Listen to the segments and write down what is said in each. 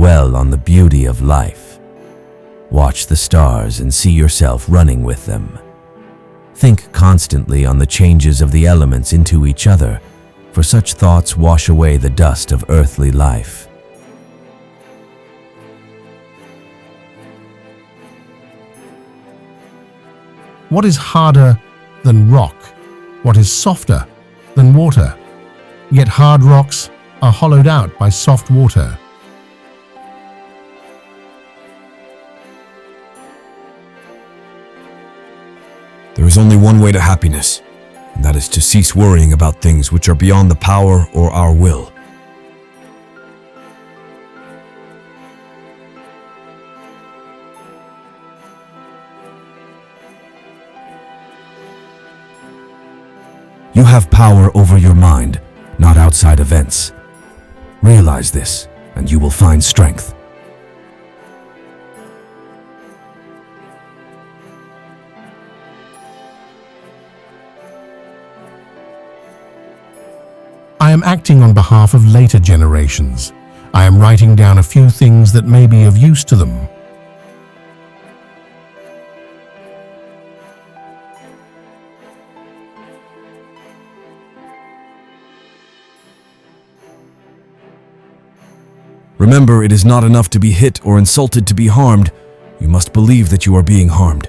dwell on the beauty of life. Watch the stars and see yourself running with them. Think constantly on the changes of the elements into each other, for such thoughts wash away the dust of earthly life. What is harder than rock? What is softer than water? Yet hard rocks are hollowed out by soft water. There is only one way to happiness, and that is to cease worrying about things which are beyond the power or our will. You have power over your mind, not outside events. Realize this, and you will find strength. I am acting on behalf of later generations. I am writing down a few things that may be of use to them. Remember, it is not enough to be hit or insulted to be harmed. You must believe that you are being harmed.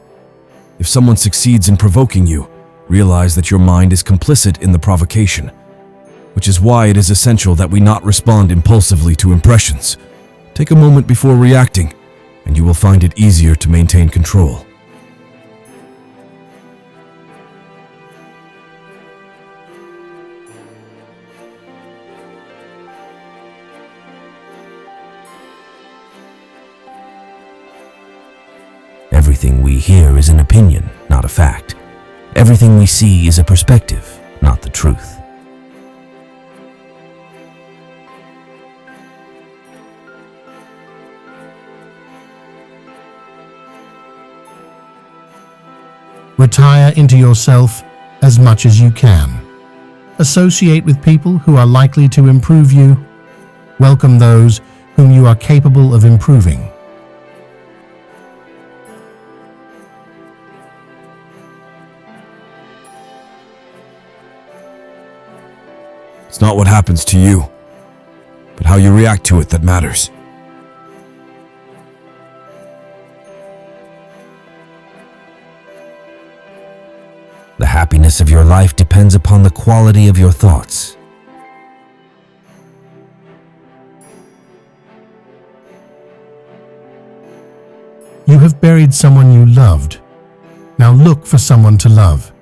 If someone succeeds in provoking you, realize that your mind is complicit in the provocation, which is why it is essential that we not respond impulsively to impressions. Take a moment before reacting, and you will find it easier to maintain control. Everything we hear is an opinion, not a fact. Everything we see is a perspective, not the truth. Retire into yourself as much as you can. Associate with people who are likely to improve you. Welcome those whom you are capable of improving. It's not what happens to you, but how you react to it that matters. The happiness of your life depends upon the quality of your thoughts. You have buried someone you loved. Now look for someone to love.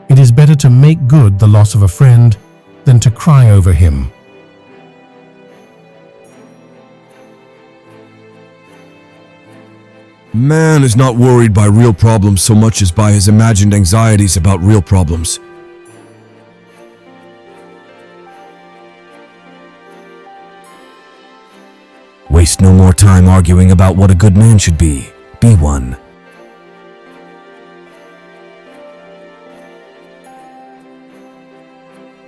It is better to make good the loss of a friend than to cry over him. Man is not worried by real problems so much as by his imagined anxieties about real problems. Waste no more time arguing about what a good man should be. Be one.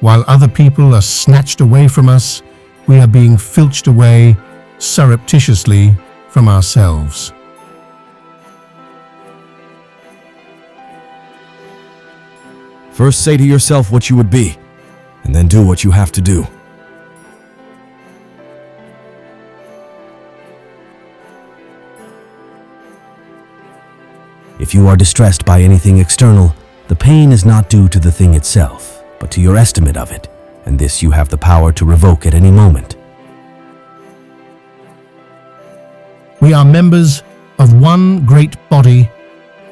While other people are snatched away from us, we are being filched away surreptitiously from ourselves. First say to yourself what you would be, and then do what you have to do. If you are distressed by anything external, the pain is not due to the thing itself, but to your estimate of it, and this you have the power to revoke at any moment. We are members of one great body,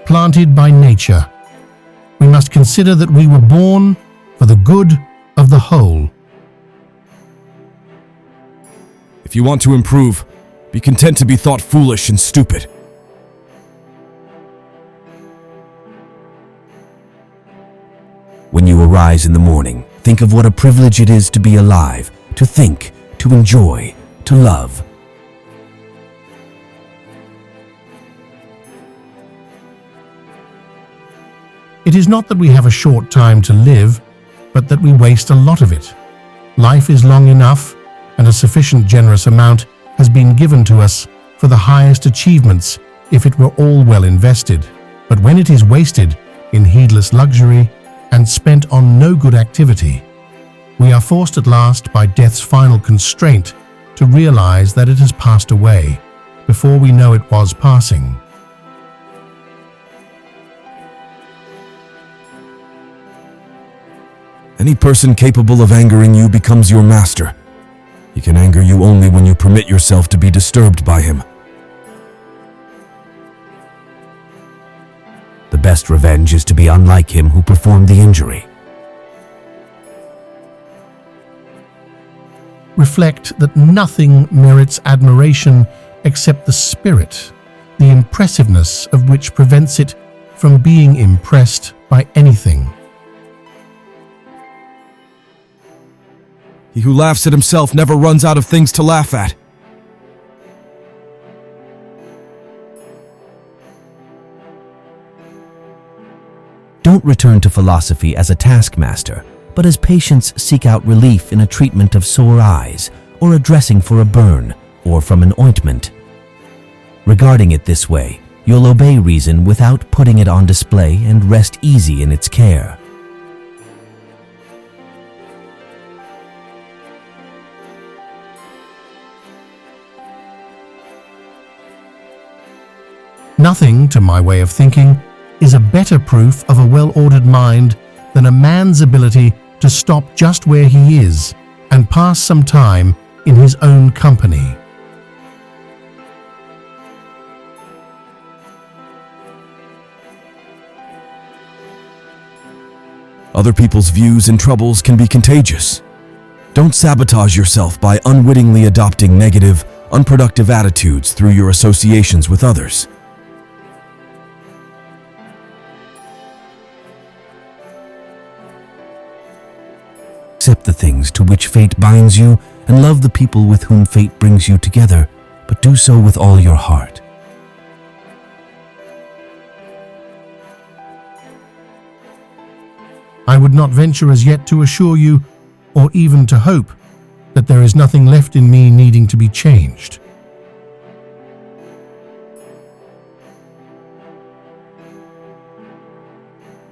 planted by nature. We must consider that we were born for the good of the whole. If you want to improve, be content to be thought foolish and stupid. When you arise in the morning, think of what a privilege it is to be alive, to think, to enjoy, to love. It is not that we have a short time to live, but that we waste a lot of it. Life is long enough, and a sufficient generous amount has been given to us for the highest achievements if it were all well invested. But when it is wasted in heedless luxury and spent on no good activity, we are forced at last by death's final constraint to realize that it has passed away before we know it was passing. Any person capable of angering you becomes your master. He can anger you only when you permit yourself to be disturbed by him. The best revenge is to be unlike him who performed the injury. Reflect that nothing merits admiration except the spirit, the impressiveness of which prevents it from being impressed by anything. He who laughs at himself never runs out of things to laugh at. Don't return to philosophy as a taskmaster, but as patients seek out relief in a treatment of sore eyes, or a dressing for a burn, or from an ointment. Regarding it this way, you'll obey reason without putting it on display and rest easy in its care. Nothing, to my way of thinking, is a better proof of a well-ordered mind than a man's ability to stop just where he is and pass some time in his own company. Other people's views and troubles can be contagious. Don't sabotage yourself by unwittingly adopting negative, unproductive attitudes through your associations with others. Accept the things to which fate binds you and love the people with whom fate brings you together, but do so with all your heart. I would not venture as yet to assure you, or even to hope, that there is nothing left in me needing to be changed.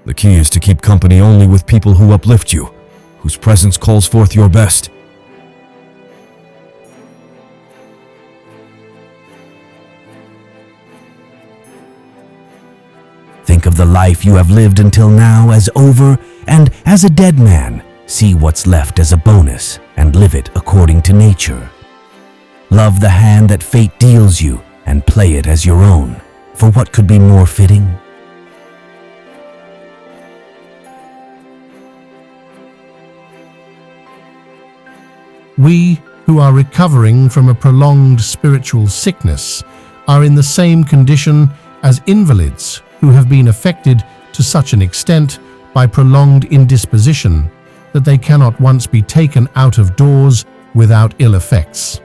The key is to keep company only with people who uplift you, whose presence calls forth your best. Think of the life you have lived until now as over, and as a dead man, see what's left as a bonus and live it according to nature. Love the hand that fate deals you and play it as your own, for what could be more fitting? We, who are recovering from a prolonged spiritual sickness, are in the same condition as invalids who have been affected to such an extent by prolonged indisposition that they cannot once be taken out of doors without ill effects.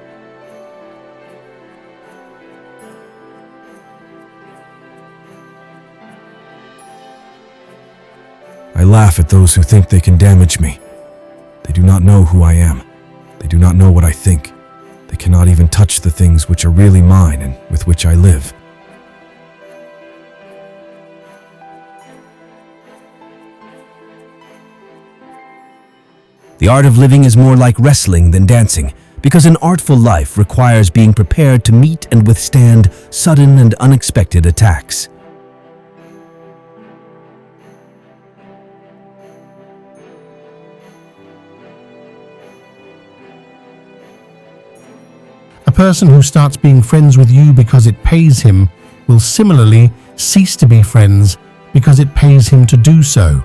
I laugh at those who think they can damage me. They do not know who I am. They do not know what I think. They cannot even touch the things which are really mine and with which I live. The art of living is more like wrestling than dancing, because an artful life requires being prepared to meet and withstand sudden and unexpected attacks. A person who starts being friends with you because it pays him will similarly cease to be friends because it pays him to do so.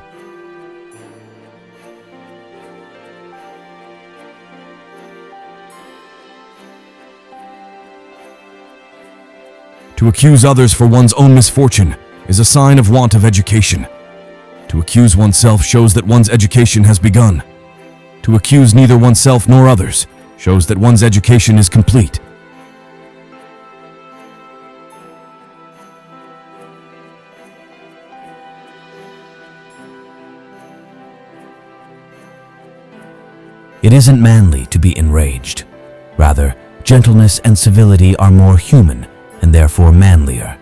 To accuse others for one's own misfortune is a sign of want of education. To accuse oneself shows that one's education has begun. To accuse neither oneself nor others shows that one's education is complete. It isn't manly to be enraged. Rather, Gentleness and civility are more human and therefore manlier.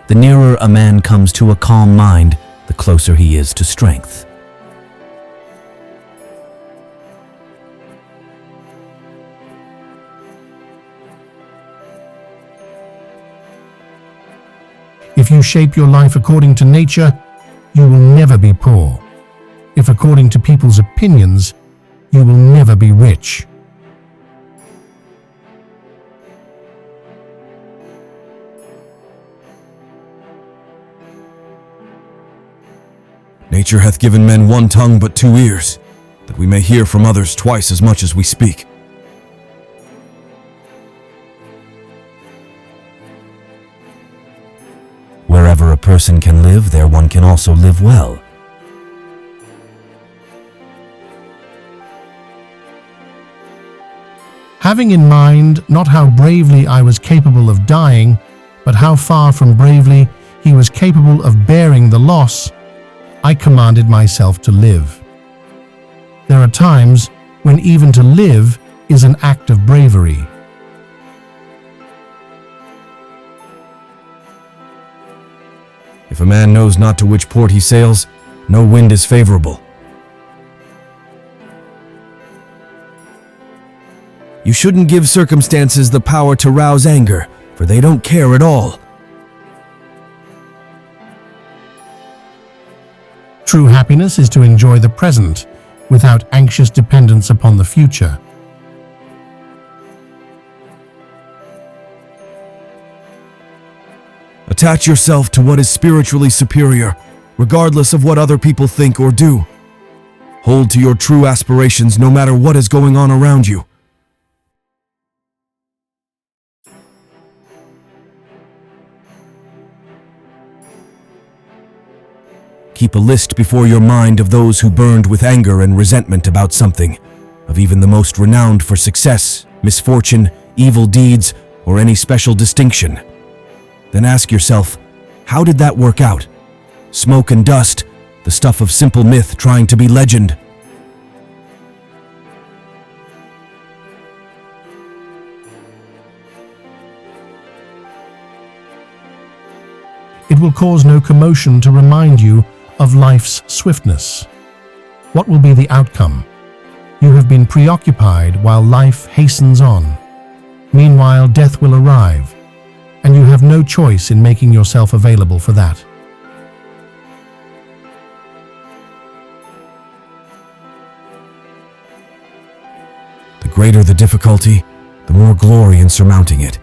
The nearer a man comes to a calm mind, the closer he is to strength. If you shape your life according to nature, you will never be poor. If according to people's opinions, you will never be rich. Nature hath given men one tongue but two ears, that we may hear from others twice as much as we speak. Wherever a person can live, there one can also live well. Having in mind not how bravely I was capable of dying, but how far from bravely he was capable of bearing the loss, I commanded myself to live. There are times when even to live is an act of bravery. If a man knows not to which port he sails, no wind is favorable. You shouldn't give circumstances the power to rouse anger, for they don't care at all. True happiness is to enjoy the present without anxious dependence upon the future. Attach yourself to what is spiritually superior, regardless of what other people think or do. Hold to your true aspirations no matter what is going on around you. Keep a list before your mind of those who burned with anger and resentment about something, of even the most renowned for success, misfortune, evil deeds, or any special distinction. Then ask yourself, how did that work out? Smoke and dust, the stuff of simple myth trying to be legend. It will cause no commotion to remind you of life's swiftness. What will be the outcome? You have been preoccupied while life hastens on. Meanwhile, death will arrive, and you have no choice in making yourself available for that. The greater the difficulty, the more glory in surmounting it.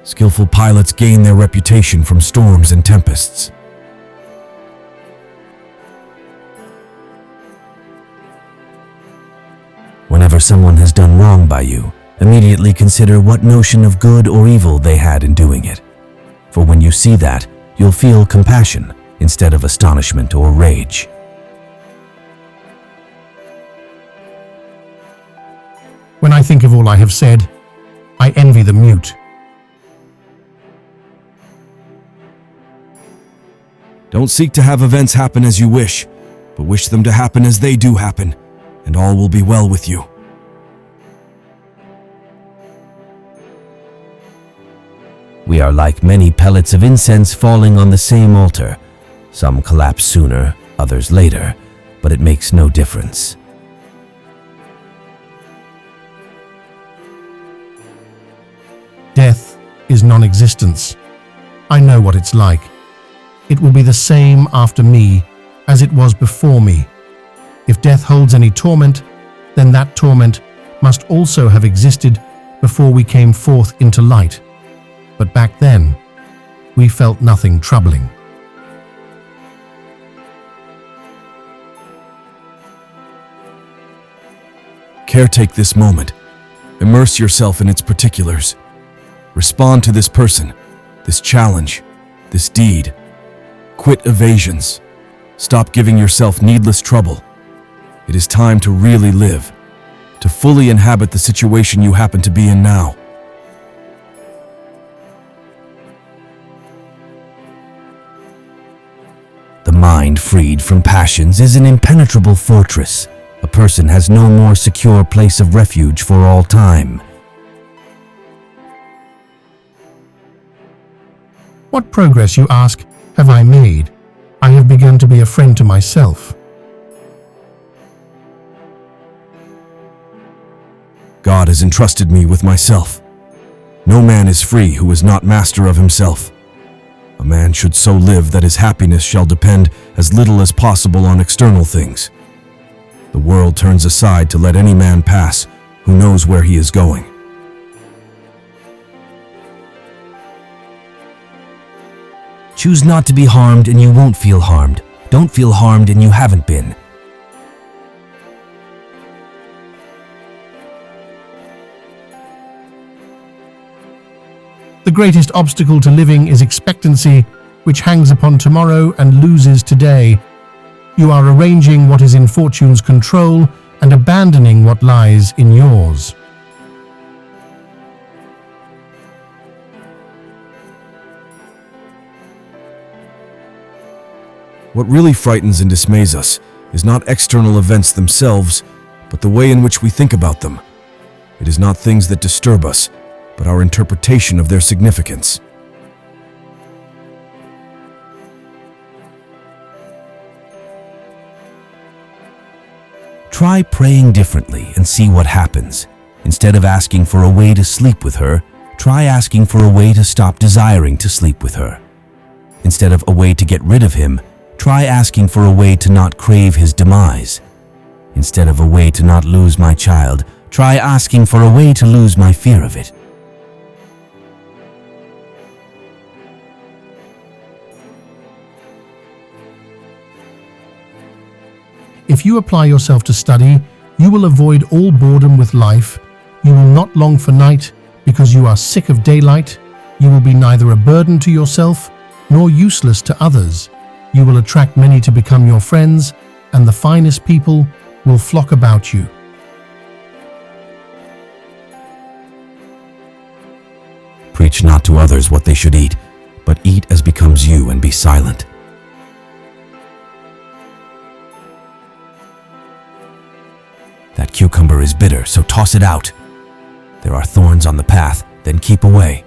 Skillful pilots gain their reputation from storms and tempests. Whenever someone has done wrong by you, immediately consider what notion of good or evil they had in doing it. For when you see that, you'll feel compassion instead of astonishment or rage. When I think of all I have said, I envy the mute. Don't seek to have events happen as you wish, but wish them to happen as they do happen, and all will be well with you. We are like many pellets of incense falling on the same altar. Some collapse sooner, others later, but it makes no difference. Death is non-existence. I know what it's like. It will be the same after me as it was before me. If death holds any torment, then that torment must also have existed before we came forth into light. But back then, we felt nothing troubling. Caretake this moment. Immerse yourself in its particulars. Respond to this person, this challenge, this deed. Quit evasions. Stop giving yourself needless trouble. It is time to really live, to fully inhabit the situation you happen to be in now. The mind freed from passions is an impenetrable fortress. A person has no more secure place of refuge for all time. What progress, you ask, have I made? I have begun to be a friend to myself. God has entrusted me with myself. No man is free who is not master of himself. A man should so live that his happiness shall depend as little as possible on external things. The world turns aside to let any man pass who knows where he is going. Choose not to be harmed and you won't feel harmed. Don't feel harmed and you haven't been. The greatest obstacle to living is expectancy, which hangs upon tomorrow and loses today. You are arranging what is in fortune's control and abandoning what lies in yours. What really frightens and dismays us is not external events themselves, but the way in which we think about them. It is not things that disturb us, but our interpretation of their significance. Try praying differently and see what happens. Instead of asking for a way to sleep with her, try asking for a way to stop desiring to sleep with her. Instead of a way to get rid of him, try asking for a way to not crave his demise. Instead of a way to not lose my child, try asking for a way to lose my fear of it. If you apply yourself to study, you will avoid all boredom with life. You will not long for night because you are sick of daylight. You will be neither a burden to yourself nor useless to others. You will attract many to become your friends, and the finest people will flock about you. Preach not to others what they should eat, but eat as becomes you and be silent. That cucumber is bitter, so toss it out. There are thorns on the path, then keep away.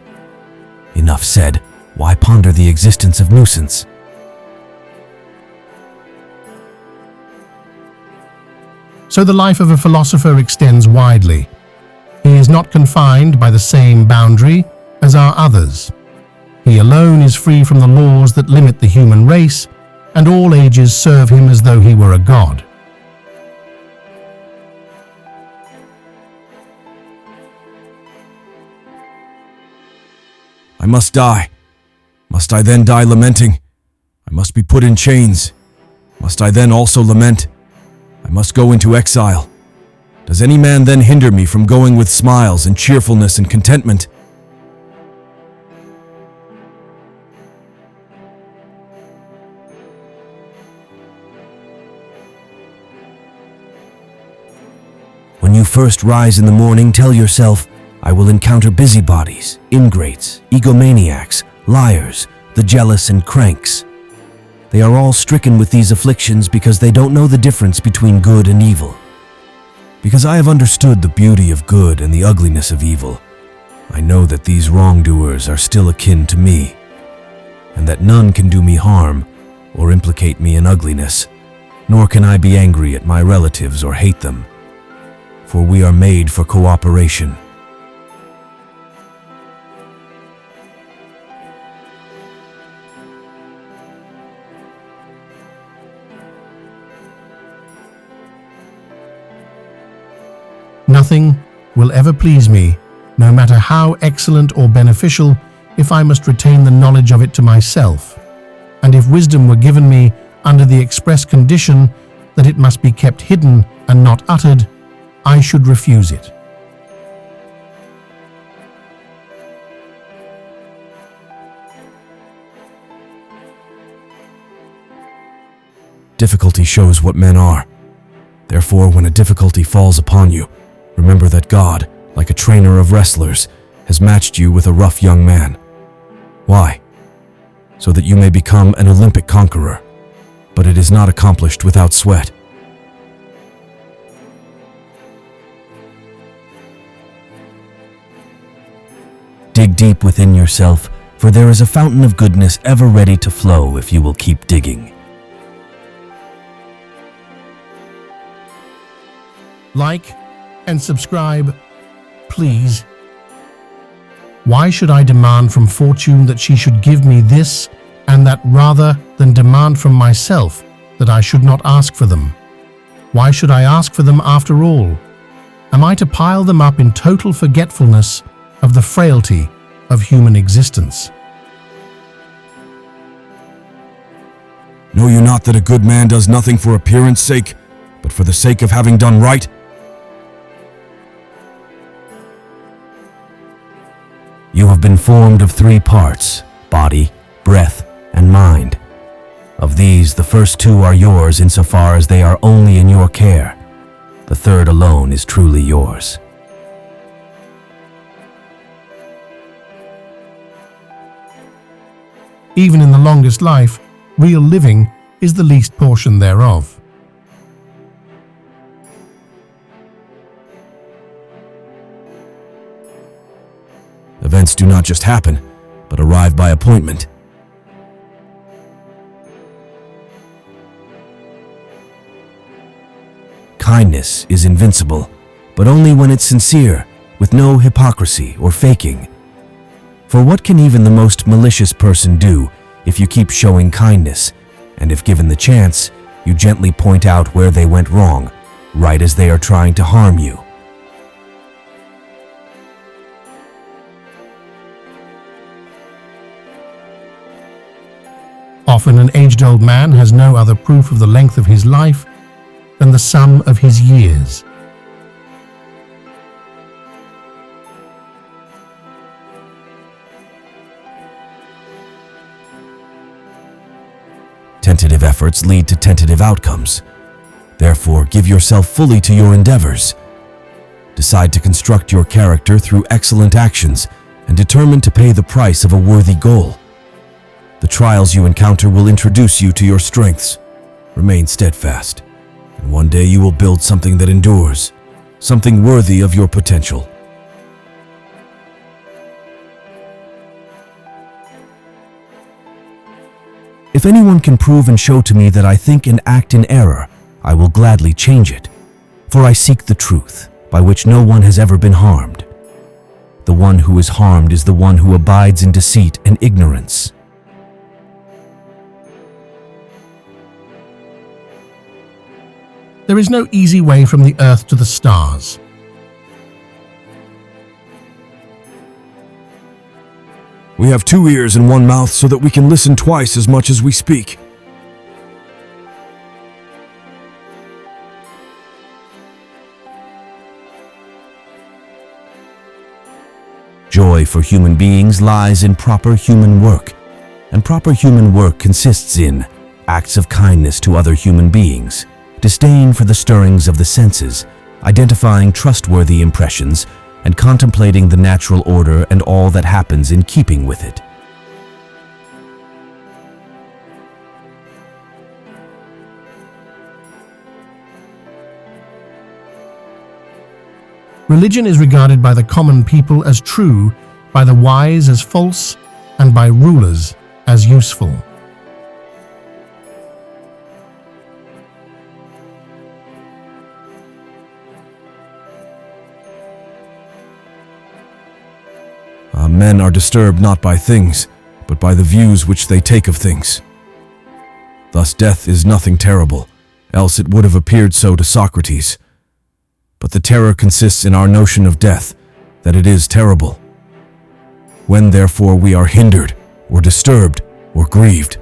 Enough said. Why ponder the existence of nuisance? So the life of a philosopher extends widely. He is not confined by the same boundary as are others. He alone is free from the laws that limit the human race, and all ages serve him as though he were a god. I must die. Must I then die lamenting? I must be put in chains. Must I then also lament? I must go into exile. Does any man then hinder me from going with smiles and cheerfulness and contentment? When you first rise in the morning, tell yourself, I will encounter busybodies, ingrates, egomaniacs, liars, the jealous and cranks. They are all stricken with these afflictions because they don't know the difference between good and evil. Because I have understood the beauty of good and the ugliness of evil, I know that these wrongdoers are still akin to me, and that none can do me harm or implicate me in ugliness, nor can I be angry at my relatives or hate them, for we are made for cooperation. Nothing will ever please me, no matter how excellent or beneficial, if I must retain the knowledge of it to myself. And if wisdom were given me under the express condition that it must be kept hidden and not uttered, I should refuse it. Difficulty shows what men are. Therefore, when a difficulty falls upon you, remember that God, like a trainer of wrestlers, has matched you with a rough young man. Why? So that you may become an Olympic conqueror. But it is not accomplished without sweat. Dig deep within yourself, for there is a fountain of goodness ever ready to flow if you will keep digging. Like and subscribe, please. Why should I demand from fortune that she should give me this and that rather than demand from myself that I should not ask for them? Why should I ask for them after all? Am I to pile them up in total forgetfulness of the frailty of human existence? Know you not that a good man does nothing for appearance sake, but for the sake of having done right? You have been formed of 3 parts, body, breath, and mind. Of these, the first 2 are yours insofar as they are only in your care. The third alone is truly yours. Even in the longest life, real living is the least portion thereof. Events do not just happen, but arrive by appointment. Kindness is invincible, but only when it's sincere, with no hypocrisy or faking. For what can even the most malicious person do if you keep showing kindness, and if given the chance, you gently point out where they went wrong, right as they are trying to harm you? Often an aged-old man has no other proof of the length of his life than the sum of his years. Tentative efforts lead to tentative outcomes. Therefore, give yourself fully to your endeavors. Decide to construct your character through excellent actions and determine to pay the price of a worthy goal. The trials you encounter will introduce you to your strengths. Remain steadfast, and one day you will build something that endures, something worthy of your potential. If anyone can prove and show to me that I think and act in error, I will gladly change it, for I seek the truth, by which no one has ever been harmed. The one who is harmed is the one who abides in deceit and ignorance. There is no easy way from the earth to the stars. We have 2 ears and 1 mouth so that we can listen twice as much as we speak. Joy for human beings lies in proper human work, and proper human work consists in acts of kindness to other human beings, disdain for the stirrings of the senses, identifying trustworthy impressions, and contemplating the natural order and all that happens in keeping with it. Religion is regarded by the common people as true, by the wise as false, and by rulers as useful. Men are disturbed not by things, but by the views which they take of things. Thus death is nothing terrible, else it would have appeared so to Socrates. But the terror consists in our notion of death, that it is terrible. When therefore we are hindered, or disturbed, or grieved,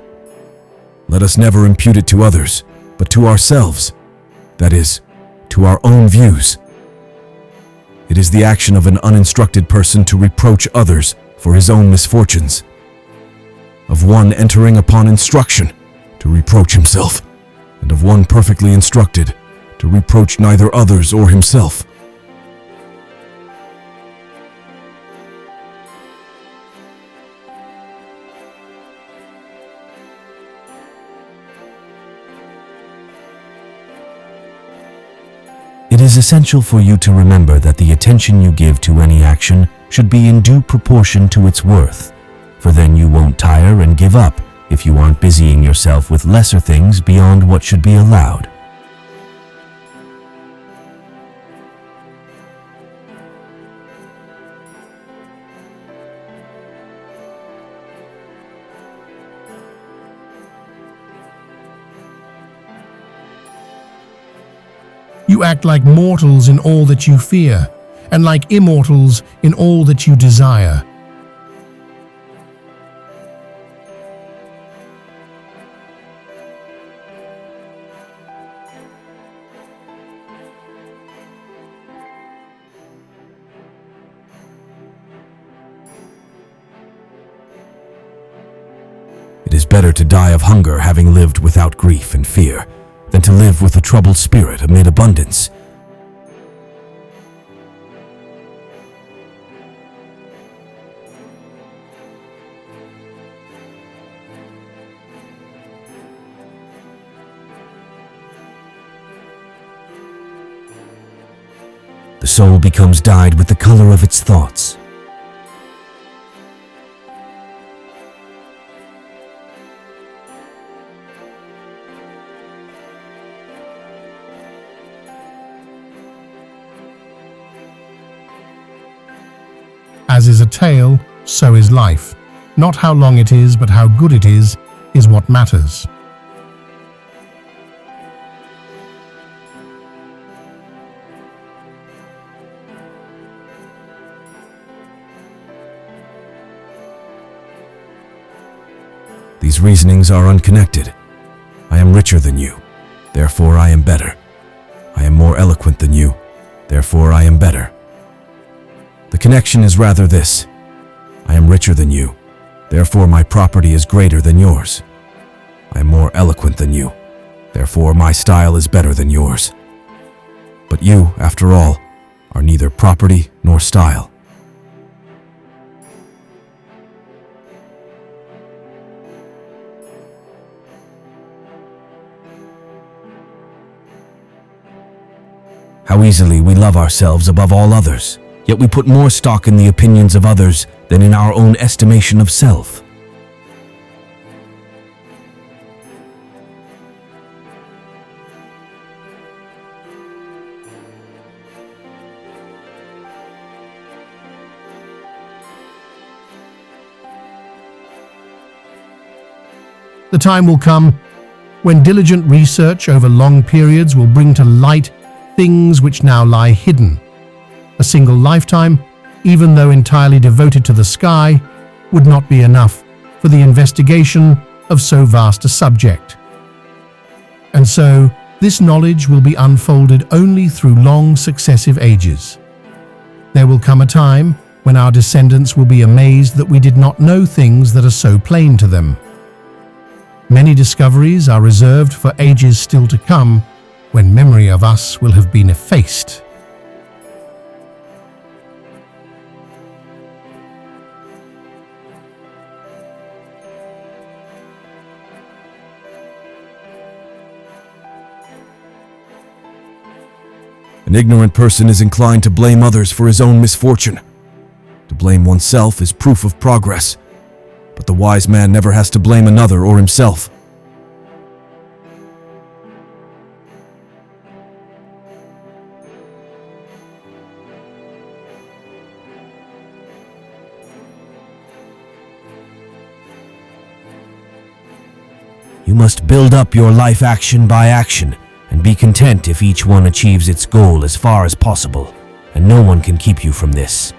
let us never impute it to others, but to ourselves, that is, to our own views. It is the action of an uninstructed person to reproach others for his own misfortunes, of one entering upon instruction to reproach himself, and of one perfectly instructed to reproach neither others or himself. It is essential for you to remember that the attention you give to any action should be in due proportion to its worth, for then you won't tire and give up if you aren't busying yourself with lesser things beyond what should be allowed. You act like mortals in all that you fear, and like immortals in all that you desire. It is better to die of hunger having lived without grief and fear, than to live with a troubled spirit amid abundance. The soul becomes dyed with the color of its thoughts. As is a tale, so is life. Not how long it is, but how good it is what matters. These reasonings are unconnected. I am richer than you, therefore I am better. I am more eloquent than you, therefore I am better. The connection is rather this: I am richer than you, therefore my property is greater than yours. I am more eloquent than you, therefore my style is better than yours. But you, after all, are neither property nor style. How easily we love ourselves above all others, yet we put more stock in the opinions of others than in our own estimation of self. The time will come when diligent research over long periods will bring to light things which now lie hidden. A single lifetime, even though entirely devoted to the sky, would not be enough for the investigation of so vast a subject. And so, this knowledge will be unfolded only through long successive ages. There will come a time when our descendants will be amazed that we did not know things that are so plain to them. Many discoveries are reserved for ages still to come, when memory of us will have been effaced. An ignorant person is inclined to blame others for his own misfortune. To blame oneself is proof of progress, but the wise man never has to blame another or himself. You must build up your life action by action, and be content if each one achieves its goal as far as possible, and no one can keep you from this.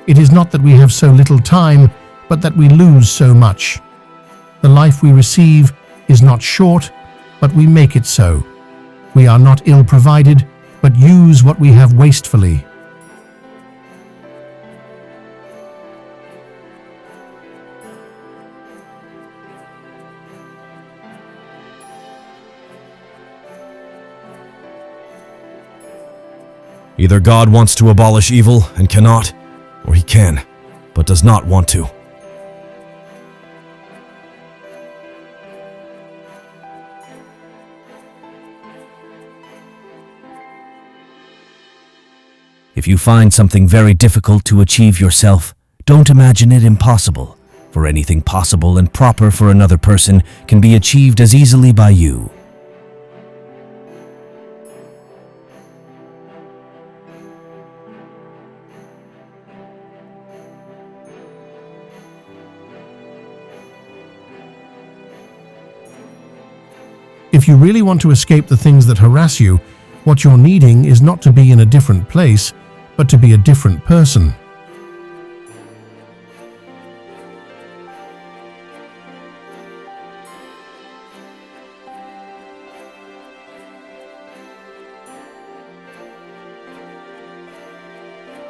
It is not that we have so little time, but that we lose so much. The life we receive is not short, but we make it so. We are not ill-provided, but use what we have wastefully. Either God wants to abolish evil and cannot, or he can. but does not want to. If you find something very difficult to achieve yourself, don't imagine it impossible, for anything possible and proper for another person can be achieved as easily by you. If you really want to escape the things that harass you, what you're needing is not to be in a different place, but to be a different person.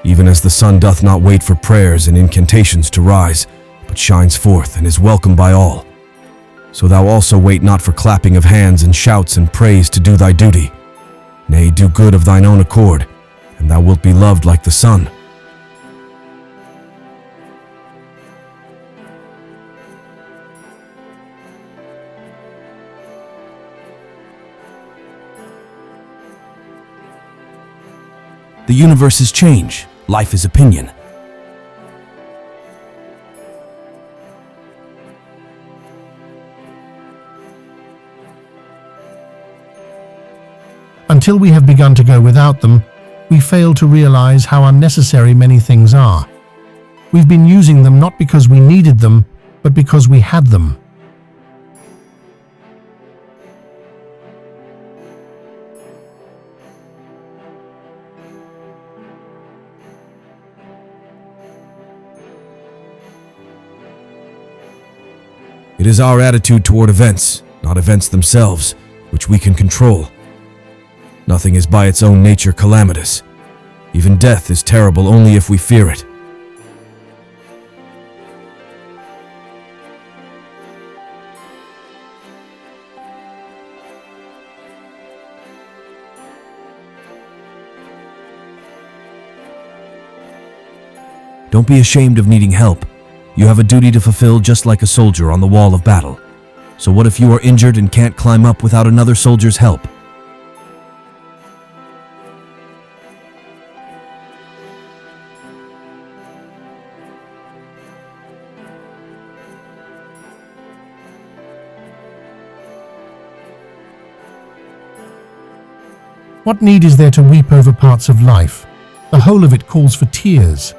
Even as the sun doth not wait for prayers and incantations to rise, but shines forth and is welcomed by all, so thou also wait not for clapping of hands and shouts and praise to do thy duty. Nay, do good of thine own accord, and thou wilt be loved like the sun. The universe is change, life is opinion. Until we have begun to go without them, we fail to realize how unnecessary many things are. We've been using them not because we needed them, but because we had them. It is our attitude toward events, not events themselves, which we can control. Nothing is by its own nature calamitous. Even death is terrible only if we fear it. Don't be ashamed of needing help. You have a duty to fulfill just like a soldier on the wall of battle. So what if you are injured and can't climb up without another soldier's help? What need is there to weep over parts of life? The whole of it calls for tears.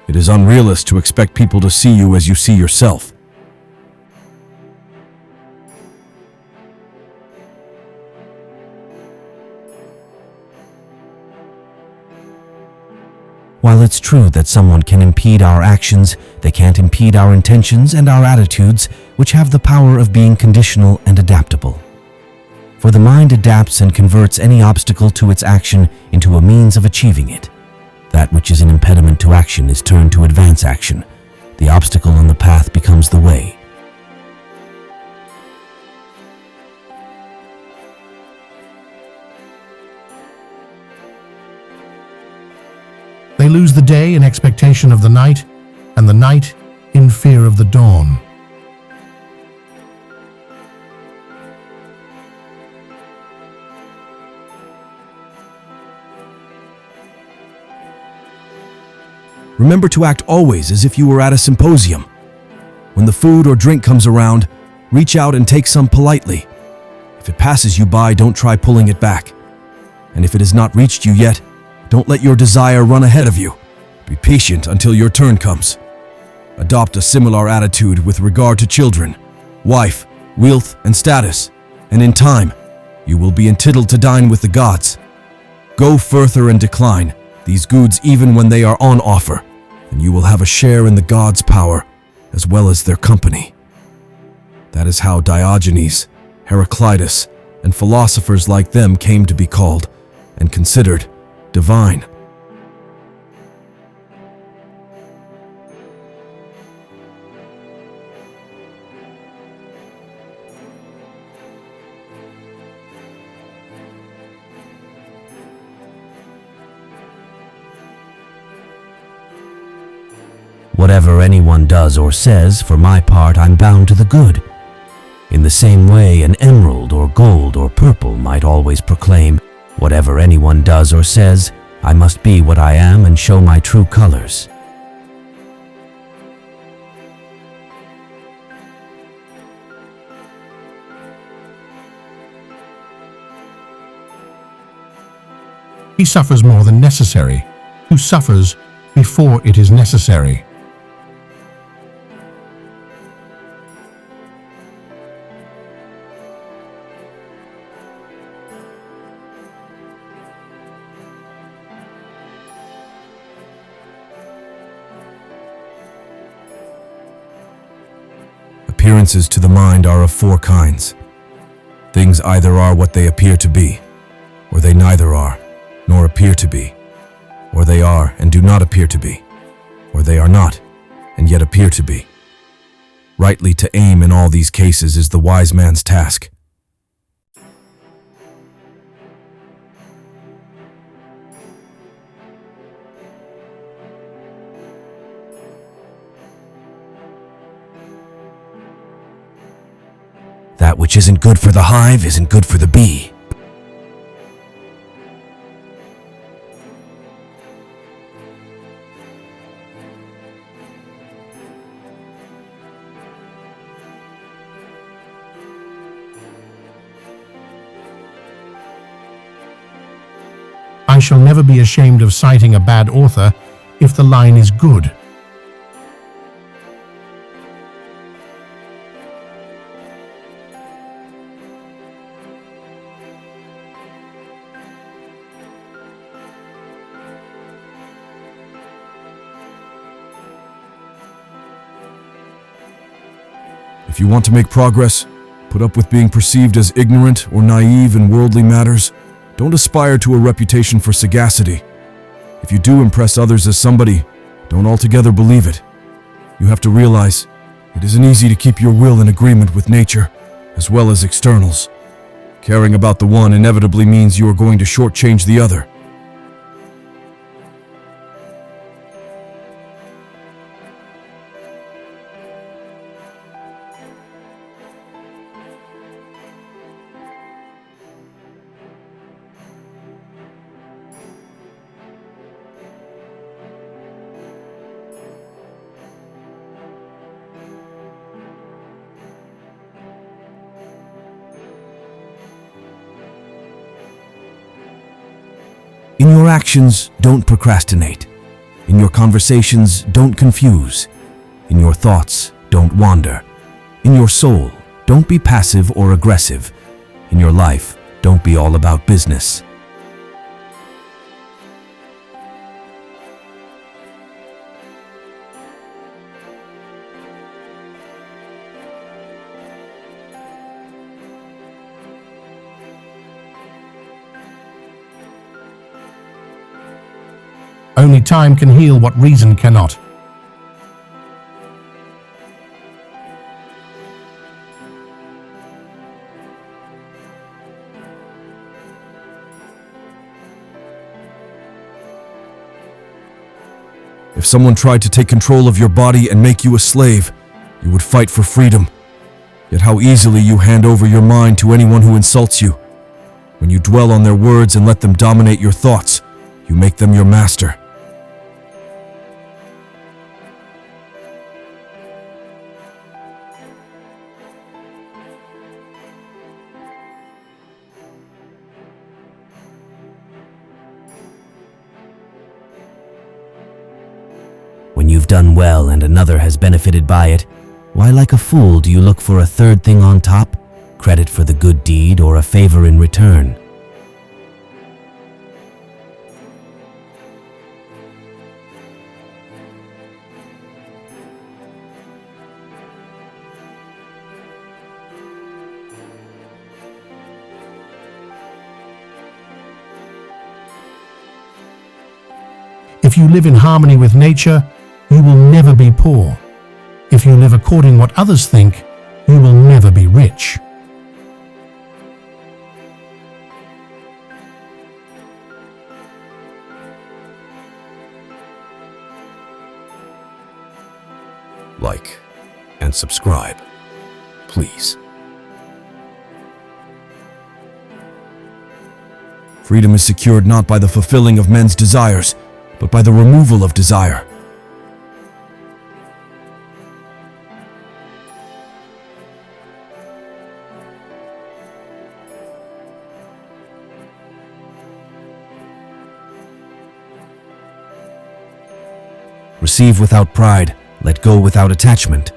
It is unrealistic to expect people to see you as you see yourself. While it's true that someone can impede our actions, they can't impede our intentions and our attitudes, which have the power of being conditional and adaptable. For the mind adapts and converts any obstacle to its action into a means of achieving it. That which is an impediment to action is turned to advance action. The obstacle on the path becomes the way. They lose the day in expectation of the night, and the night in fear of the dawn. Remember to act always as if you were at a symposium. When the food or drink comes around, reach out and take some politely. If it passes you by, don't try pulling it back. And if it has not reached you yet, don't let your desire run ahead of you. Be patient until your turn comes. Adopt a similar attitude with regard to children, wife, wealth, and status, and in time, you will be entitled to dine with the gods. Go further and decline these goods even when they are on offer, and you will have a share in the gods' power as well as their company. That is how Diogenes, Heraclitus, and philosophers like them came to be called and considered divine. Whatever anyone does or says, for my part, I'm bound to the good. In the same way, an emerald or gold or purple might always proclaim, whatever anyone does or says, I must be what I am and show my true colors. He suffers more than necessary, who suffers before it is necessary. Appearances to the mind are of four kinds. Things either are what they appear to be, or they neither are, nor appear to be, or they are and do not appear to be, or they are not, and yet appear to be. Rightly to aim in all these cases is the wise man's task. That which isn't good for the hive isn't good for the bee. I shall never be ashamed of citing a bad author if the line is good. If you want to make progress, put up with being perceived as ignorant or naive in worldly matters. Don't aspire to a reputation for sagacity. If you do impress others as somebody, don't altogether believe it. You have to realize it isn't easy to keep your will in agreement with nature, as well as externals. Caring about the one inevitably means you are going to shortchange the other. In your actions, don't procrastinate. In your conversations, don't confuse. In your thoughts, don't wander. In your soul, don't be passive or aggressive. In your life, don't be all about business. Only time can heal what reason cannot. If someone tried to take control of your body and make you a slave, you would fight for freedom. Yet how easily you hand over your mind to anyone who insults you. When you dwell on their words and let them dominate your thoughts, you make them your master. When you've done well and another has benefited by it, why like a fool do you look for a third thing on top? Credit for the good deed or a favor in return? If you live in harmony with nature, you will never be poor. If you live according to what others think, you will never be rich. like, and subscribe, please. Freedom is secured not by the fulfilling of men's desires, but by the removal of desire. Receive without pride, let go without attachment.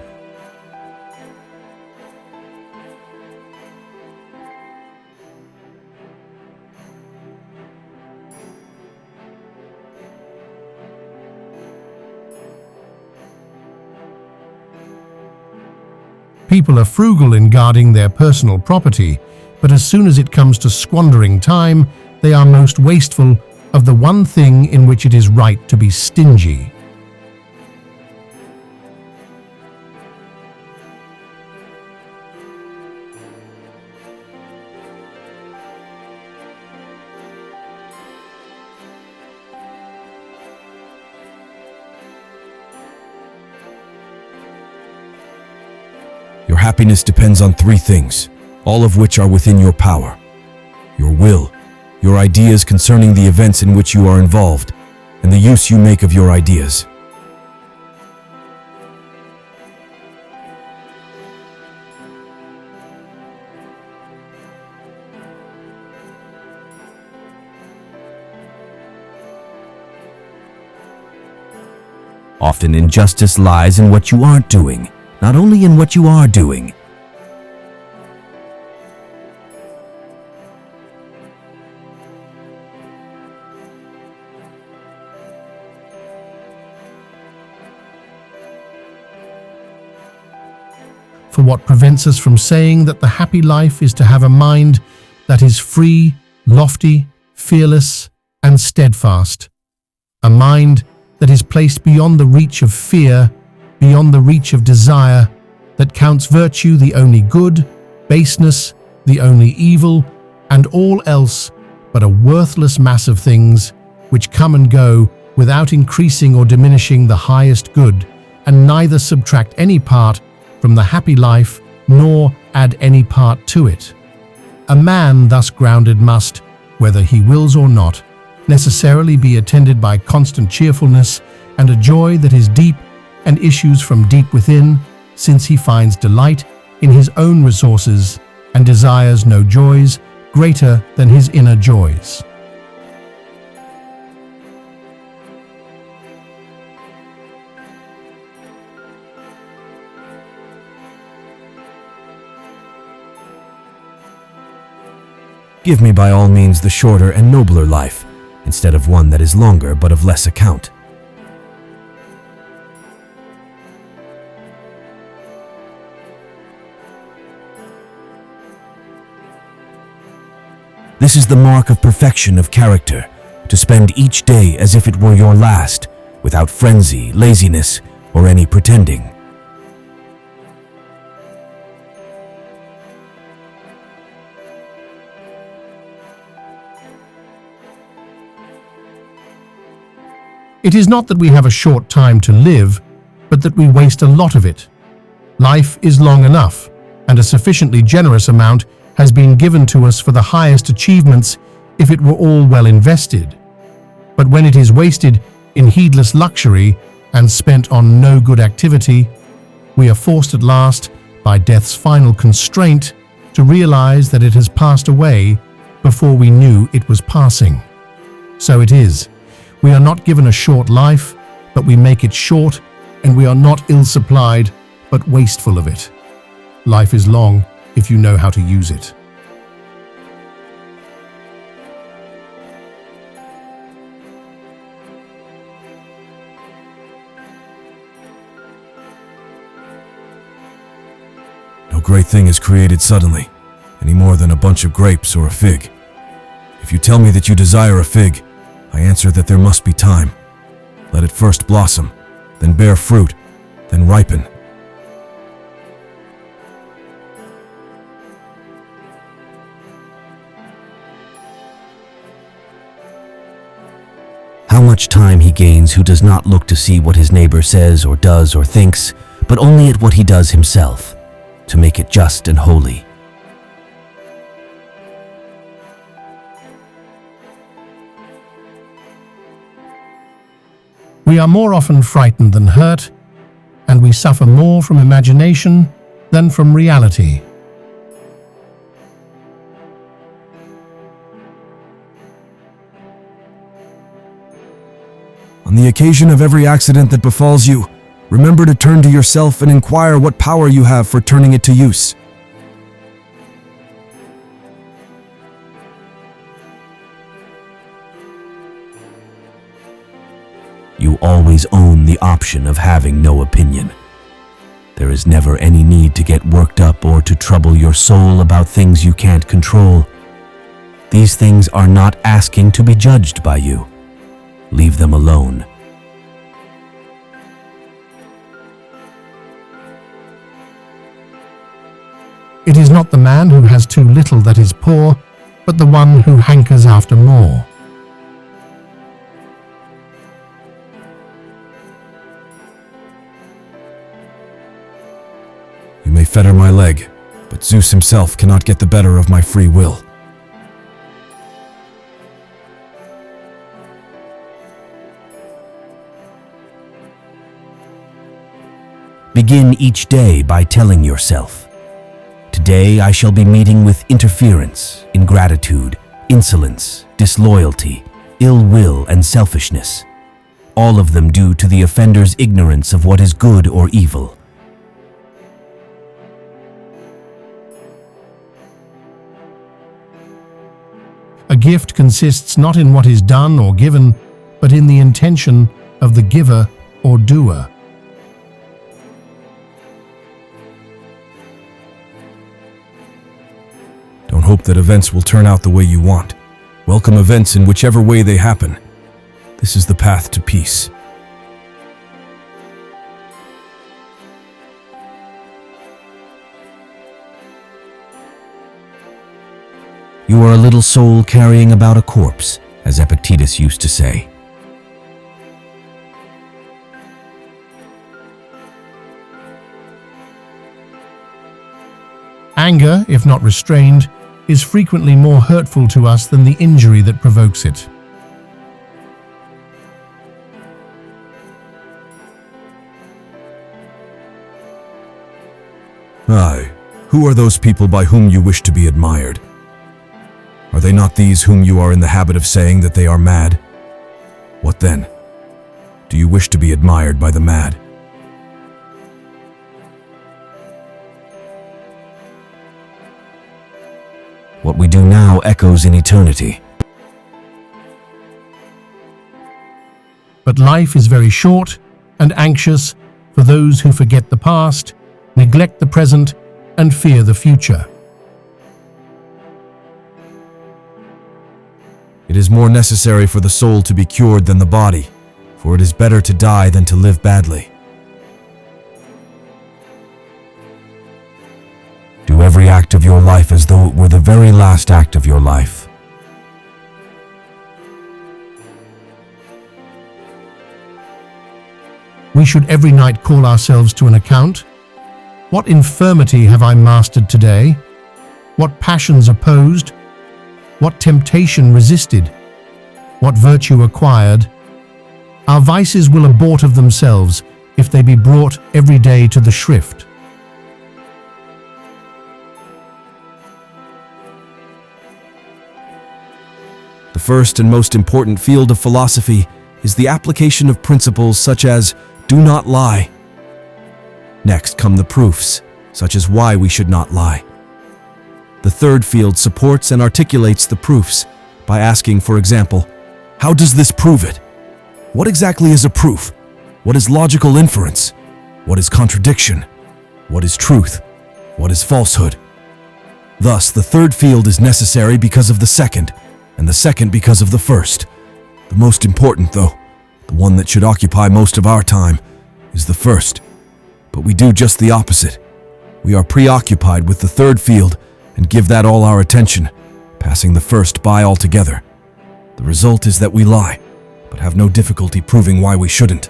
People are frugal in guarding their personal property, but as soon as it comes to squandering time, they are most wasteful of the one thing in which it is right to be stingy. Your happiness depends on three things, all of which are within your power: your will, your ideas concerning the events in which you are involved, and the use you make of your ideas. Often injustice lies in what you aren't doing, not only in what you are doing. For what prevents us from saying that the happy life is to have a mind that is free, lofty, fearless, and steadfast. A mind that is placed beyond the reach of fear, beyond the reach of desire, that counts virtue the only good, baseness the only evil, and all else but a worthless mass of things which come and go without increasing or diminishing the highest good, and neither subtract any part from the happy life nor add any part to it. A man thus grounded must, whether he wills or not, necessarily be attended by constant cheerfulness and a joy that is deep and issues from deep within, since he finds delight in his own resources and desires no joys greater than his inner joys. Give me by all means the shorter and nobler life, instead of one that is longer but of less account. This is the mark of perfection of character, to spend each day as if it were your last, without frenzy, laziness, or any pretending. It is not that we have a short time to live, but that we waste a lot of it. Life is long enough, and a sufficiently generous amount has been given to us for the highest achievements if it were all well invested. But when it is wasted in heedless luxury and spent on no good activity, we are forced at last, by death's final constraint, to realize that it has passed away before we knew it was passing. So it is. We are not given a short life, but we make it short, and we are not ill-supplied, but wasteful of it. Life is long if you know how to use it. No great thing is created suddenly, any more than a bunch of grapes or a fig. If you tell me that you desire a fig, I answer that there must be time. Let it first blossom, then bear fruit, then ripen. How much time he gains who does not look to see what his neighbor says or does or thinks, but only at what he does himself, to make it just and holy. We are more often frightened than hurt, and we suffer more from imagination than from reality. On the occasion of every accident that befalls you, remember to turn to yourself and inquire what power you have for turning it to use. You always own the option of having no opinion. There is never any need to get worked up or to trouble your soul about things you can't control. These things are not asking to be judged by you. Leave them alone. It is not the man who has too little that is poor, but the one who hankers after more. You may fetter my leg, but Zeus himself cannot get the better of my free will. Begin each day by telling yourself, "Today I shall be meeting with interference, ingratitude, insolence, disloyalty, ill will, and selfishness, all of them due to the offender's ignorance of what is good or evil." A gift consists not in what is done or given, but in the intention of the giver or doer. Don't hope that events will turn out the way you want. Welcome events in whichever way they happen. This is the path to peace. You are a little soul carrying about a corpse, as Epictetus used to say. Anger, if not restrained, is frequently more hurtful to us than the injury that provokes it. Aye, who are those people by whom you wish to be admired? Are they not these whom you are in the habit of saying that they are mad? What then? Do you wish to be admired by the mad? What we do now echoes in eternity. But life is very short and anxious for those who forget the past, neglect the present, and fear the future. It is more necessary for the soul to be cured than the body, for it is better to die than to live badly. Do every act of your life as though it were the very last act of your life. We should every night call ourselves to an account. What infirmity have I mastered today? What passions opposed? What temptation resisted? What virtue acquired? Our vices will abort of themselves if they be brought every day to the shrift. The first and most important field of philosophy is the application of principles such as "do not lie." Next come the proofs, such as why we should not lie. The third field supports and articulates the proofs by asking, for example, how does this prove it? What exactly is a proof? What is logical inference? What is contradiction? What is truth? What is falsehood? Thus, the third field is necessary because of the second, and the second because of the first. The most important, though, the one that should occupy most of our time, is the first. But we do just the opposite. We are preoccupied with the third field and give that all our attention, passing the first by altogether. The result is that we lie, but have no difficulty proving why we shouldn't.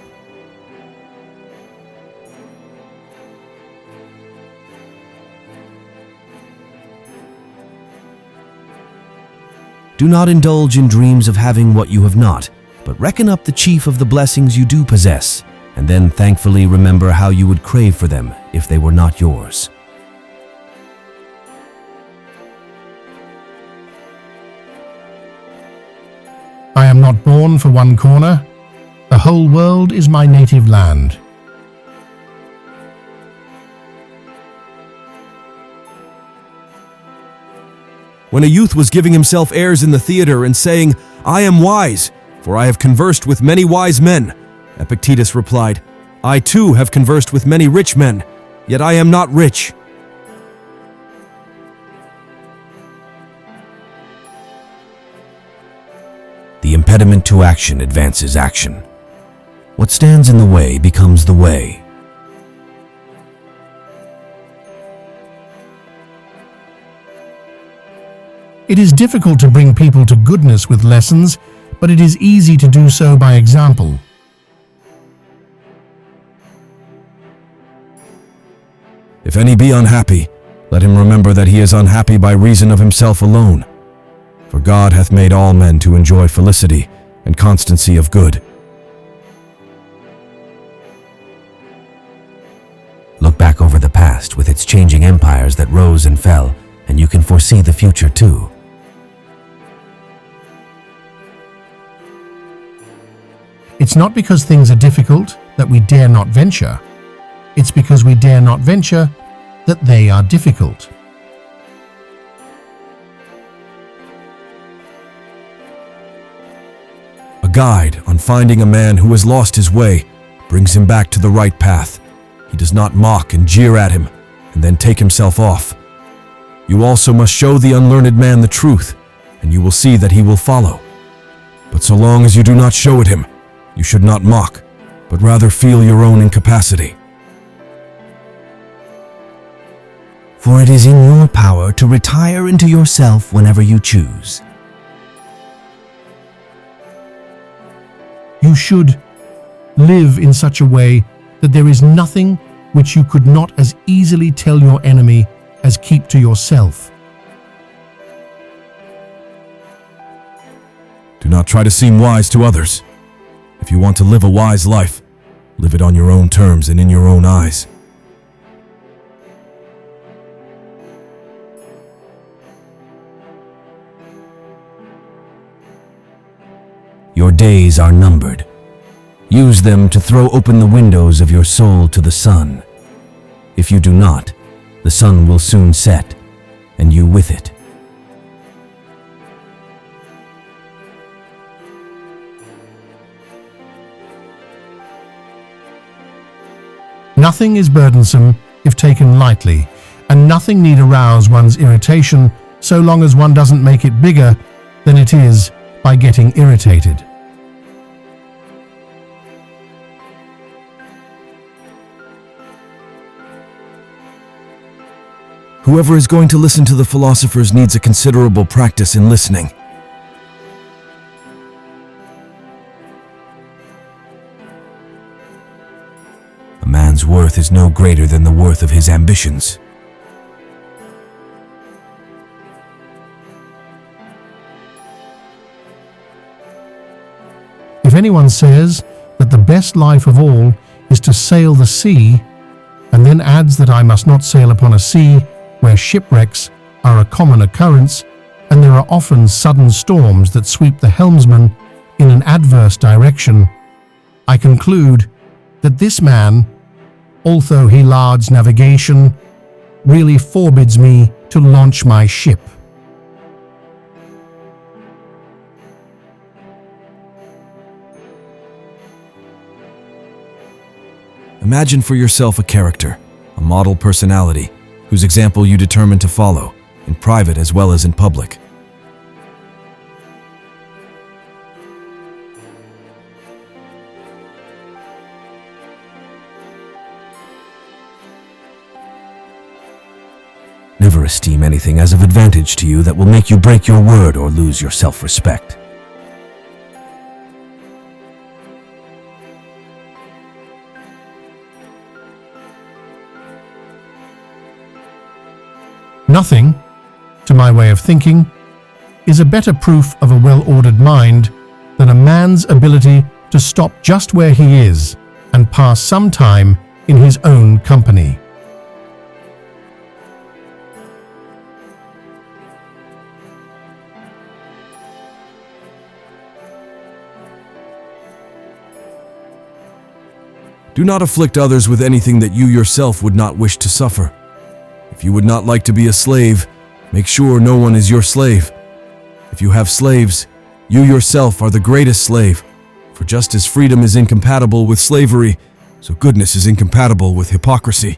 Do not indulge in dreams of having what you have not, but reckon up the chief of the blessings you do possess, and then thankfully remember how you would crave for them if they were not yours. I am not born for one corner. The whole world is my native land. When a youth was giving himself airs in the theater and saying, "I am wise, for I have conversed with many wise men," Epictetus replied, "I too have conversed with many rich men, yet I am not rich." The impediment to action advances action. What stands in the way becomes the way. It is difficult to bring people to goodness with lessons, but it is easy to do so by example. If any be unhappy, let him remember that he is unhappy by reason of himself alone. For God hath made all men to enjoy felicity and constancy of good. Look back over the past with its changing empires that rose and fell, and you can foresee the future too. It's not because things are difficult that we dare not venture. It's because we dare not venture that they are difficult. A guide on finding a man who has lost his way brings him back to the right path. He does not mock and jeer at him and then take himself off. You also must show the unlearned man the truth, and you will see that he will follow. But so long as you do not show it him, you should not mock, but rather feel your own incapacity. For it is in your power to retire into yourself whenever you choose. You should live in such a way that there is nothing which you could not as easily tell your enemy as keep to yourself. Do not try to seem wise to others. If you want to live a wise life, live it on your own terms and in your own eyes. Your days are numbered. Use them to throw open the windows of your soul to the sun. If you do not, the sun will soon set, and you with it. Nothing is burdensome if taken lightly, and nothing need arouse one's irritation so long as one doesn't make it bigger than it is by getting irritated. Whoever is going to listen to the philosophers needs a considerable practice in listening. A man's worth is no greater than the worth of his ambitions. If anyone says that the best life of all is to sail the sea, and then adds that I must not sail upon a sea where shipwrecks are a common occurrence, and there are often sudden storms that sweep the helmsman in an adverse direction, I conclude that this man, although he lauds navigation, really forbids me to launch my ship. Imagine for yourself a character, a model personality, whose example you determine to follow, in private as well as in public. Never esteem anything as of advantage to you that will make you break your word or lose your self-respect. Nothing, to my way of thinking, is a better proof of a well-ordered mind than a man's ability to stop just where he is and pass some time in his own company. Do not afflict others with anything that you yourself would not wish to suffer. If you would not like to be a slave, make sure no one is your slave. If you have slaves, you yourself are the greatest slave. For just as freedom is incompatible with slavery, so goodness is incompatible with hypocrisy.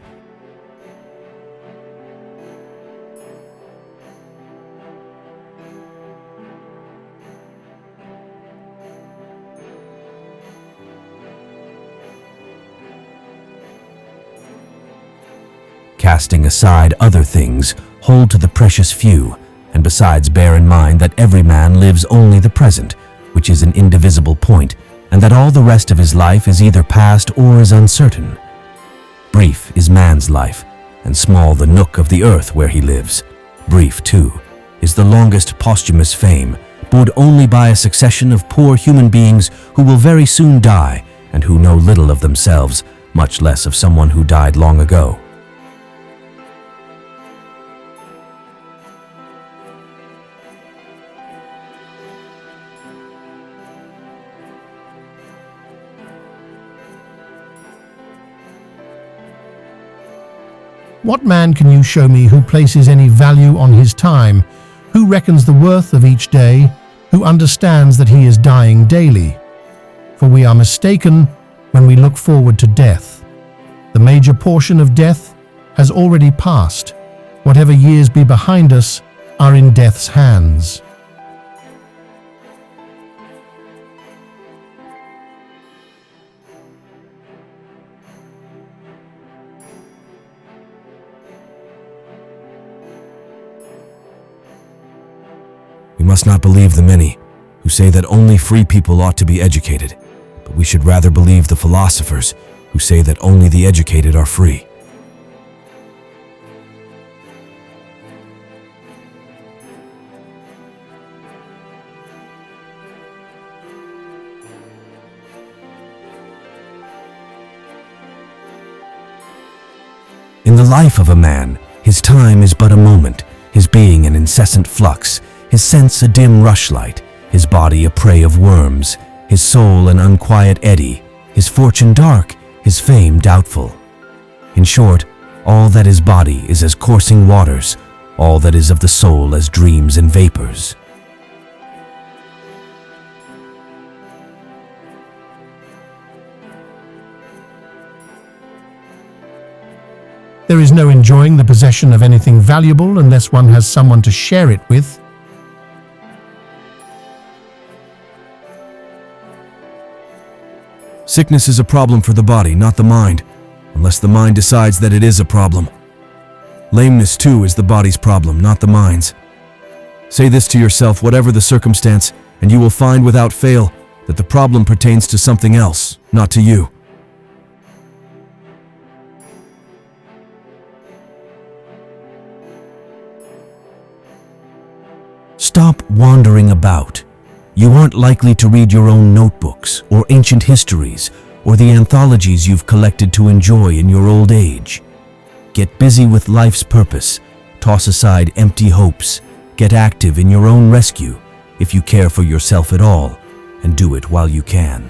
Casting aside other things, hold to the precious few, and besides bear in mind that every man lives only the present, which is an indivisible point, and that all the rest of his life is either past or is uncertain. Brief is man's life, and small the nook of the earth where he lives. Brief, too, is the longest posthumous fame, bought only by a succession of poor human beings who will very soon die, and who know little of themselves, much less of someone who died long ago. What man can you show me who places any value on his time, who reckons the worth of each day, who understands that he is dying daily? For we are mistaken when we look forward to death. The major portion of death has already passed. Whatever years be behind us are in death's hands. We must not believe the many who say that only free people ought to be educated, but we should rather believe the philosophers who say that only the educated are free. In the life of a man, his time is but a moment, his being an incessant flux, his sense a dim rushlight, his body a prey of worms, his soul an unquiet eddy, his fortune dark, his fame doubtful. In short, all that is body is as coursing waters, all that is of the soul as dreams and vapors. There is no enjoying the possession of anything valuable unless one has someone to share it with. Sickness is a problem for the body, not the mind, unless the mind decides that it is a problem. Lameness, too, is the body's problem, not the mind's. Say this to yourself, whatever the circumstance, and you will find without fail that the problem pertains to something else, not to you. Stop wandering about. You aren't likely to read your own notebooks or ancient histories or the anthologies you've collected to enjoy in your old age. Get busy with life's purpose. Toss aside empty hopes. Get active in your own rescue, if you care for yourself at all, and do it while you can.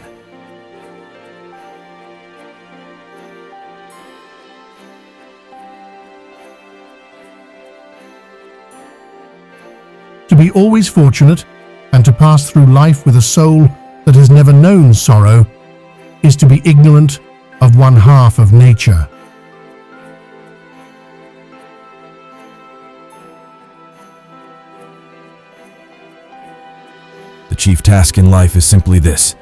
To be always fortunate and to pass through life with a soul that has never known sorrow is to be ignorant of one half of nature. The chief task in life is simply this: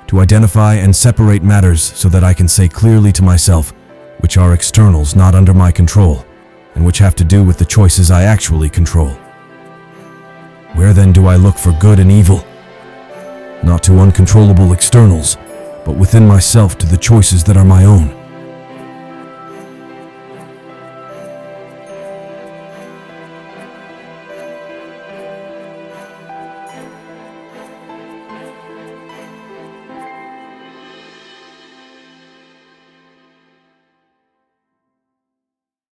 to identify and separate matters so that I can say clearly to myself which are externals not under my control and which have to do with the choices I actually control. Where then do I look for good and evil? Not to uncontrollable externals, but within myself to the choices that are my own.